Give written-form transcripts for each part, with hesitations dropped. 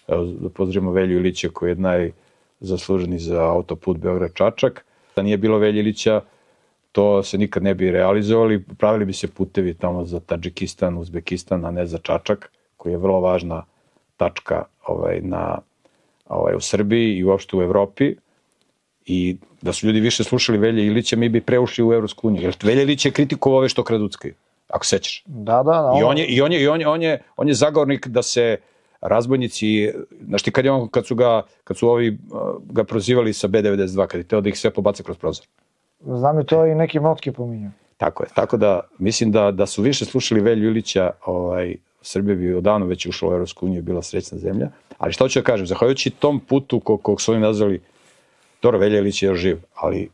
Evo, da pozdravimo Velju Ilića koji je najzasluženiji za autoput Beograd-Čačak. Da nije bilo Velje Ilića, to se nikad ne bi realizovali. Pravili bi se putevi tamo za Tadžikistan, Uzbekistan, a ne za Čačak, koji je vrlo važna tačka u Srbiji i uopšte u Evropi. I da su ljudi više slušali Velje Ilića, mi bi preušli u Evropsku uniju. Jer Velja Ilić je kritikovao ove što kreduckaju, ako sećaš. Da. On je zagovornik da se razbojnici, znaš ti kad su ovi ga prozivali sa B92, kad je teo da ih sve pobaca kroz prozor. Znam i to i neki motke pominju. Tako je, tako da mislim da su više slušali Velju Ilića, Srbija bi odavno već ušla u Evropsku uniju i bila srećna zemlja. Ali šta hoću da kažem, zahvaljujući tom putu kog su oni nazvali, dobro, Velja Ilić je još živ, ali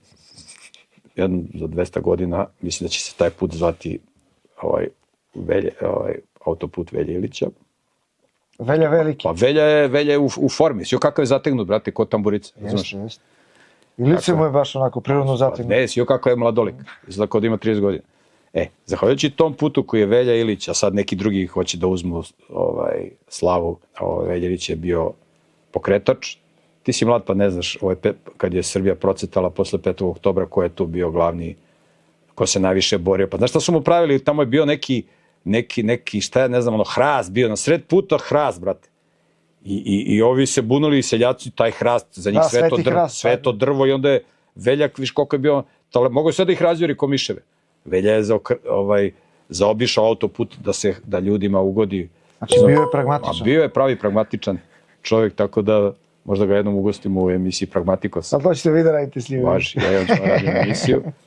za 200 godina mislim da će se taj put zvati autoput Velje Ilića. Velja veliki. Pa Velja je u formi, sjo kakav je zategnut, brate, kod tamburice. Jeste. I lice mu je baš onako prirodno zategnut. Ne, sjo kakav je mladolik, izgleda kao da ima 30 godina. Zahvaljujući tom putu koji je Velja Ilić, a sad neki drugi hoće da uzmu slavu, Velja Ilić je bio pokretač. Ti si mlad pa ne znaš, kad je Srbija procvetala posle 5. oktobra, ko je tu bio glavni, ko se najviše borio. Pa znaš šta su mu pravili, tamo je bio neki šta je, ne znam, hrast bio, na sred puta hrast, brate. I ovi se bunuli, seljaci, taj hrast, za njih sveto drvo i onda je Veljak, viš koliko je bio, mogo je sve da ih razjuri ko miševe. Velja je zaobišao autoput da ljudima ugodi. Znači bio je pragmatičan. Bio je pravi pragmatičan čovjek, tako da možda ga jednom ugostimo u emisiji Pragmatikos. Sad hoćete vi da radite s njim. Važi, ja ću raditi emisiju.